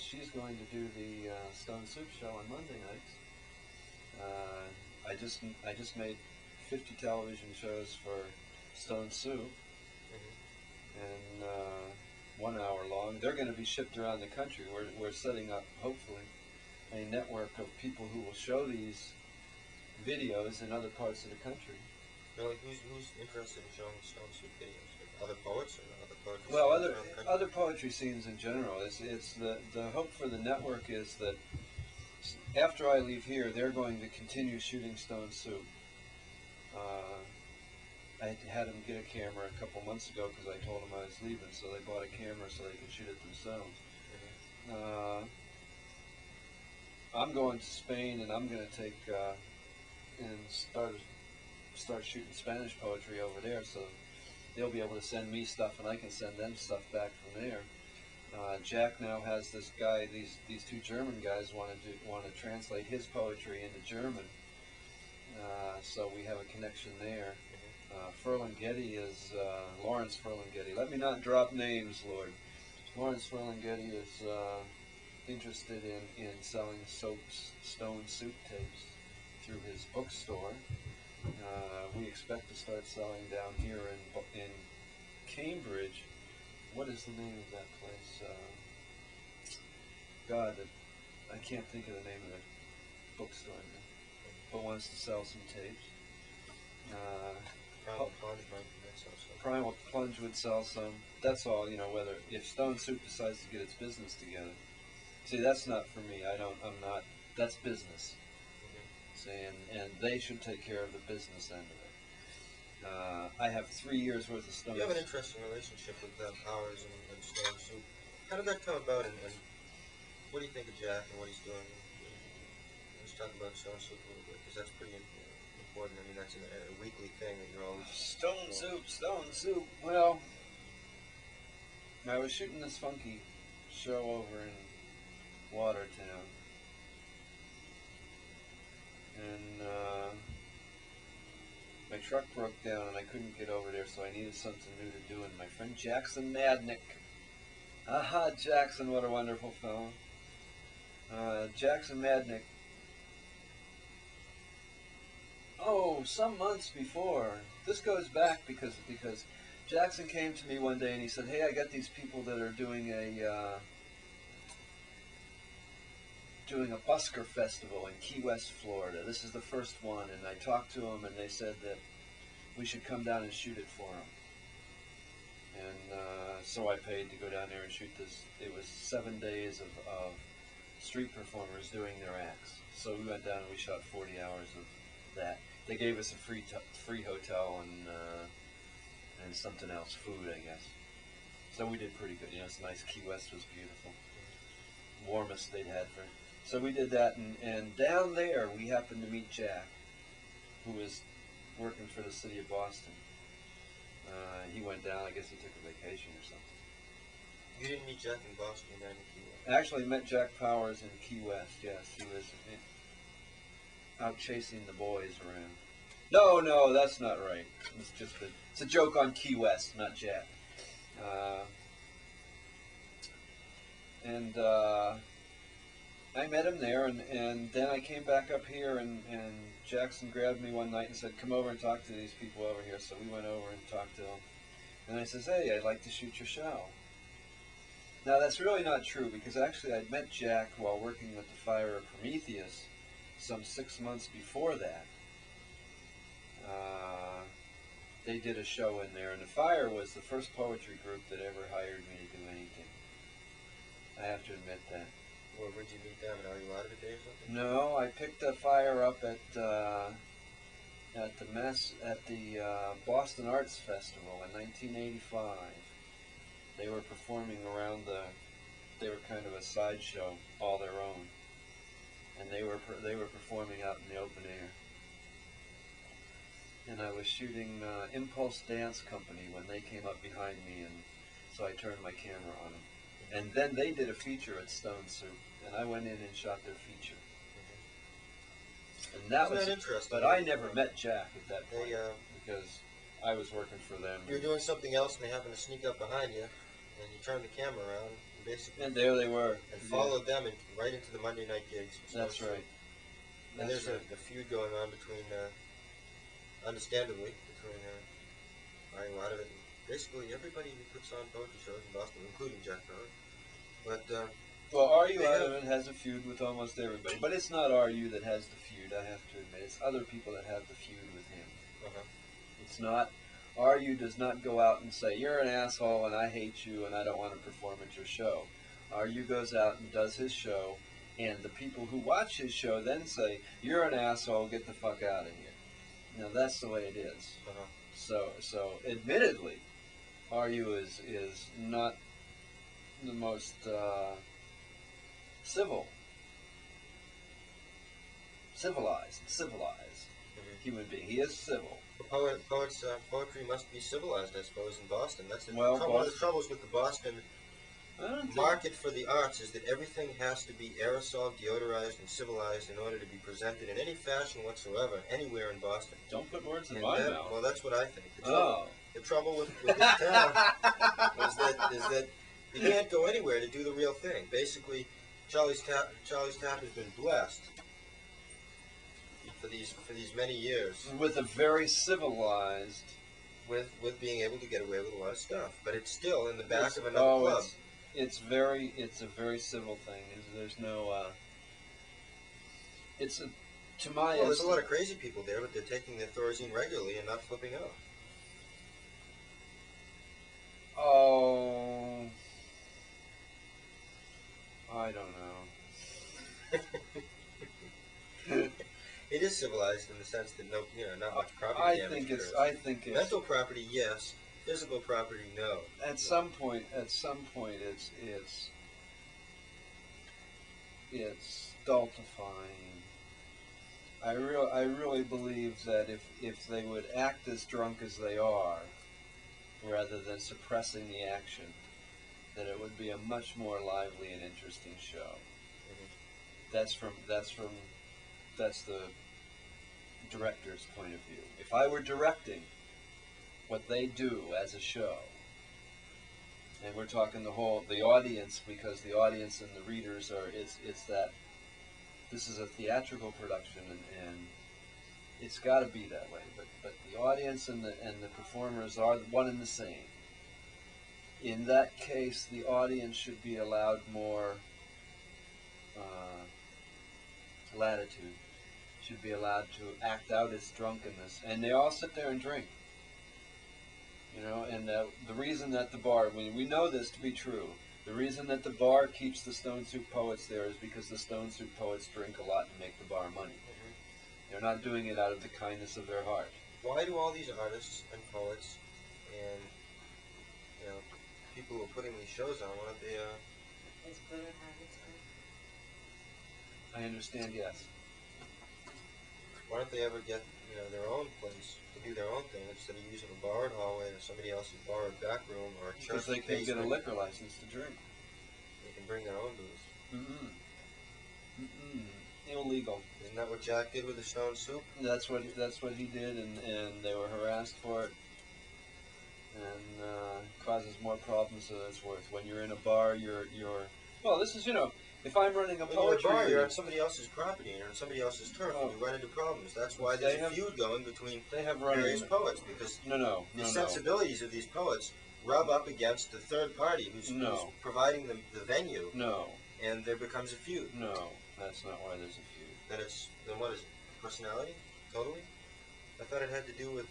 she's going to do the Stone Soup show on Monday nights. I just made 50 television shows for Stone Soup, and 1 hour long. They're going to be shipped around the country. We're setting up, hopefully, a network of people who will show these videos in other parts of the country. Really, who's interested in showing Stone Soup videos? Other poets or other poetry? Well, other poetry scenes in general. It's the hope for the network is that after I leave here, they're going to continue shooting Stone Soup. I had them get a camera a couple months ago because I told them I was leaving, so they bought a camera so they could shoot it themselves. I'm going to Spain, and I'm going to take and start shooting Spanish poetry over there, so they'll be able to send me stuff, and I can send them stuff back from there. Jack now has this guy; these two German guys want to translate his poetry into German, so we have a connection there. Ferlinghetti is Lawrence Ferlinghetti. Let me not drop names, Lord. Lawrence Ferlinghetti is interested in selling Stone Soup tapes through his bookstore. We expect to start selling down here in Cambridge. What is the name of that place? God, I can't think of the name of the bookstore now, but wants to sell some tapes. Primal Plunge would sell some. That's all, whether if Stone Soup decides to get its business together. See, that's not for me. I'm not, that's business. See, and they should take care of the business end of it. I have 3 years worth of Stone Soup. You have an interesting relationship with Powers and Stone Soup. How did that come about, and what do you think of Jack and what he's doing? Let's talk about Stone Soup a little bit, because that's pretty important. I mean, that's a weekly thing that you're always... Stone Soup. Well, I was shooting this funky show over in Watertown, and my truck broke down and I couldn't get over there, so I needed something new to do, and my friend Jackson Madnick, Jackson, what a wonderful fellow. Jackson Madnick, some months before, this goes back because Jackson came to me one day and he said, hey, I got these people that are doing a busker festival in Key West, Florida. This is the first one, and I talked to them, and they said that we should come down and shoot it for them. And so I paid to go down there and shoot this. It was 7 days of street performers doing their acts. So we went down and we shot 40 hours of that. They gave us a free hotel and something else, food, I guess. So we did pretty good. It's nice. Key West was beautiful. Warmest they'd had for. So we did that, and down there we happened to meet Jack, who was working for the city of Boston. He went down, I guess he took a vacation or something. You didn't meet Jack in Boston, you met in Key West? I actually met Jack Powers in Key West, yes. He was out chasing the boys around. No, that's not right. It's a joke on Key West, not Jack. I met him there, and then I came back up here, and Jackson grabbed me one night and said, come over and talk to these people over here. So we went over and talked to them. And I says, hey, I'd like to shoot your show. Now, that's really not true, because actually I'd met Jack while working with the Fire of Prometheus some 6 months before that. They did a show in there, and the Fire was the first poetry group that ever hired me to do anything. I have to admit that. Where would you meet them? Are you out of a day or something? No, I picked the Fire up at the Boston Arts Festival in 1985. They were performing around they were kind of a sideshow, all their own, and they were performing out in the open air. And I was shooting Impulse Dance Company when they came up behind me, and so I turned my camera on them. And then they did a feature at Stone Soup, and I went in and shot their feature. And that was interesting. But I never met Jack at that point because I was working for them. You were doing something else, and they happened to sneak up behind you, and you turned the camera around. basically, And there they were. and followed them right into the Monday night gigs. That's right. And That's there's right. a feud going on between, understandably, between Ari Wadovic and basically everybody who puts on poetry shows in Boston, including Jack Power. But Well, R.U. they have- Wadovic has a feud with almost everybody, but it's not R.U. that has the feud. I have to admit, it's other people that have the feud with him. uh-huh. It's not. R.U. does not go out and say, "You're an asshole and I hate you and I don't want to perform at your show." R.U. goes out and does his show, and the people who watch his show then say, "You're an asshole, get the fuck out of here." Now that's the way it is. Uh-huh. So admittedly, R.U. is not the most civilized Mhm. human being. He is civil. Poetry must be civilized, I suppose, in Boston. That's the Well, one of the troubles with the Boston I don't think- market for the arts is that everything has to be aerosol, deodorized, and civilized in order to be presented in any fashion whatsoever anywhere in Boston. Don't put words in And my that- mouth. well, that's what I think. Oh. The trouble with this town is that you can't go anywhere to do the real thing. Basically, Charlie's Tap has been blessed for these many years With a very civilized. with being able to get away with a lot of stuff, but it's still in the back It's- of another oh, club. It's a very civil thing. There's no. It's a, to my. Well, there's a lot of crazy people there, but they're taking their Thorazine regularly and not flipping out. Oh. I don't know. It is civilized in the sense that not much property I damage think it's. occurs. I think it's. Mental property, yes. Physical property, no. At some point, it's stultifying. I really believe that if they would act as drunk as they are, rather than suppressing the action, that it would be a much more lively and interesting show. Mhm. That's the director's point of view. If I were directing what they do as a show, and we're talking the audience, because the audience and the readers it's that this is a theatrical production, and it's got to be that way. But the audience and the performers are one and the same. In that case, the audience should be allowed more latitude. Should be allowed to act out its drunkenness, and they all sit there and drink. And the reason that the bar, we know this to be true, the reason that the bar keeps the Stone Soup Poets there is because the Stone Soup Poets drink a lot and make the bar money. Mhm. They're not doing it out of the kindness of their heart. Why do all these artists and poets and people who are putting these shows on, why don't they It's good at having I understand, yes. ever get their own place to do their own thing instead of using a borrowed hallway or somebody else's borrowed back room or a Because church they can get a basement? liquor license to drink. They can bring their own booze. Illegal. Isn't that what Jack did with the Stone Soup? That's what he did, and they were harassed for it, and causes more problems than it's worth. When you're in a bar, you're well. This is if I'm running a When you're in a poetry bar, you're reading, on somebody else's property and you're on somebody else's turf, Oh. and you run into problems. That's why there's They a have- feud going between they have run various in. poets, because No. the sensibilities of these poets rub up against the third party who's providing them the venue, No, and there becomes a feud. no, that's not why there's a feud. Then what is it? Personality? Totally? I thought it had to do with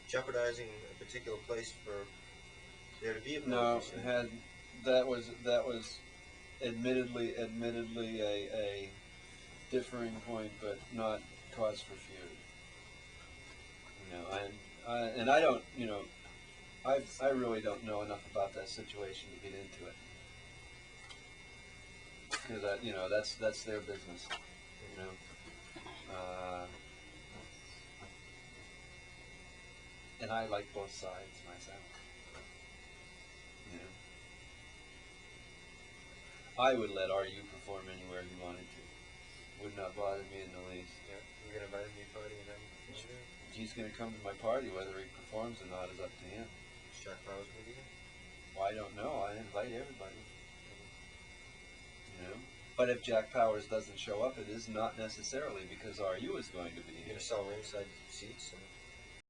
jeopardizing a particular place for there to be a No, poetry scene. that was admittedly a differing point, but not cause for feud. And I don't, I really don't know enough about that situation to get into it, because that's their business, and I like both sides myself. I would let R.U. perform anywhere he wanted to. Would not bother me in the least. Yeah, you're gonna invite me to a party and then He's going to come to my party, whether he performs or not is up to him. Jack Bauer's gonna be there. Well, I don't know. I invite everybody. But if Jack Powers doesn't show up, it is not necessarily because RU is going to be You're here. gonna sell ringside seats and